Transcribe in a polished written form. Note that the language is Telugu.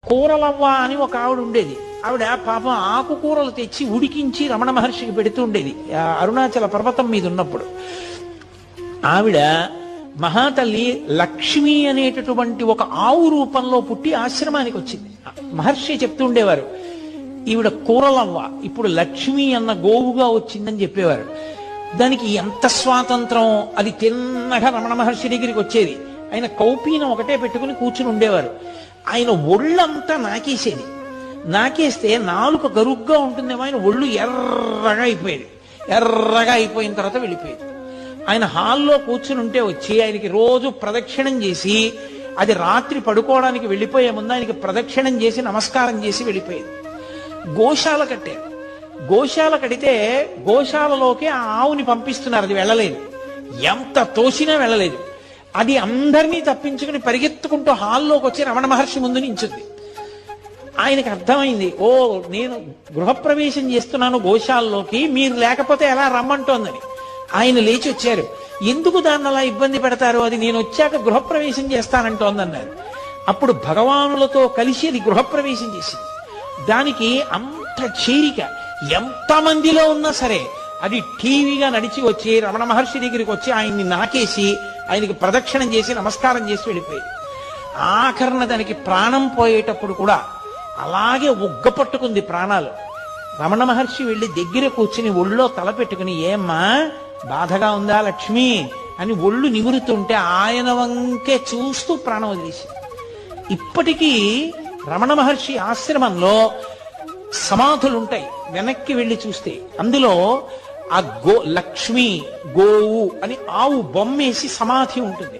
కూరలవ్వ అని ఒక ఆవిడ ఉండేది. ఆవిడ పాపం ఆకుకూరలు తెచ్చి ఉడికించి రమణ మహర్షికి పెడుతూ ఉండేది అరుణాచల పర్వతం మీద ఉన్నప్పుడు. ఆవిడ మహాతల్లి లక్ష్మి అనేటటువంటి ఒక ఆవు రూపంలో పుట్టి ఆశ్రమానికి వచ్చింది. మహర్షి చెప్తూ ఉండేవారు, ఈవిడ కూరలవ్వ ఇప్పుడు లక్ష్మి అన్న గోవుగా వచ్చిందని చెప్పేవారు. దానికి ఎంత స్వాతంత్రం! అది తిన్నగా రమణ మహర్షి దగ్గరికి వచ్చేది. ఆయన కౌపీనం ఒకటే పెట్టుకుని కూర్చుని ఉండేవారు. ఆయన ఒళ్ళంతా నాకేసేది. నాకేస్తే నాలుక గరుగ్గా ఉంటుందేమో, ఆయన ఒళ్ళు ఎర్రగా అయిపోయేది. ఎర్రగా అయిపోయిన తర్వాత వెళ్ళిపోయేది. ఆయన హాల్లో కూర్చుని ఉంటే వచ్చి ఆయనకి రోజు ప్రదక్షిణం చేసి, అది రాత్రి పడుకోవడానికి వెళ్ళిపోయే ముందు ఆయనకి ప్రదక్షిణం చేసి నమస్కారం చేసి వెళ్ళిపోయేది. గోశాల కట్టారు. గోశాల కడితే గోశాలలోకి ఆ ఆవుని పంపిస్తున్నారు. అది వెళ్ళలేదు. ఎంత తోసినా వెళ్ళలేదు. అది అందరినీ తప్పించుకుని పరిగెత్తుకుంటూ హాల్లోకి వచ్చి రమణ మహర్షి ముందు నించుంది. ఆయనకి అర్థమైంది, ఓ నేను గృహప్రవేశం చేస్తున్నాను గోశాలలోకి, మీరు లేకపోతే ఎలా రమ్మంటోందని. ఆయన లేచి వచ్చారు. ఎందుకు దాన్ని అలా ఇబ్బంది పెడతారు, అది నేను వచ్చాక గృహప్రవేశం చేస్తానంటోందన్నారు. అప్పుడు భగవానులతో కలిసి అది గృహప్రవేశం చేసింది. దానికి అంత చేరిక, ఎంతమందిలో ఉన్నా సరే అది టీవీగా నడిచి వచ్చి రమణ మహర్షి దగ్గరికి వచ్చి ఆయన్ని నాకేసి ఆయనకి ప్రదక్షిణం చేసి నమస్కారం చేసి వెళ్ళిపోయింది. ఆఖరణ దానికి ప్రాణం పోయేటప్పుడు కూడా అలాగే ఉగ్గపట్టుకుంది ప్రాణాలు. రమణ మహర్షి వెళ్ళి దగ్గర కూర్చుని ఒళ్ళో తల పెట్టుకుని, ఏమ్మా బాధగా ఉందా లక్ష్మి అని ఒళ్ళు నిమురుతుంటే ఆయన వంకే చూస్తూ ప్రాణం వదిలేసింది. ఇప్పటికీ రమణ మహర్షి ఆశ్రమంలో సమాధులుంటాయి. వెనక్కి వెళ్ళి చూస్తే అందులో ఆ లక్ష్మి, గోవు అని ఆవు బొమ్మేసి సమాధి ఉంటుంది.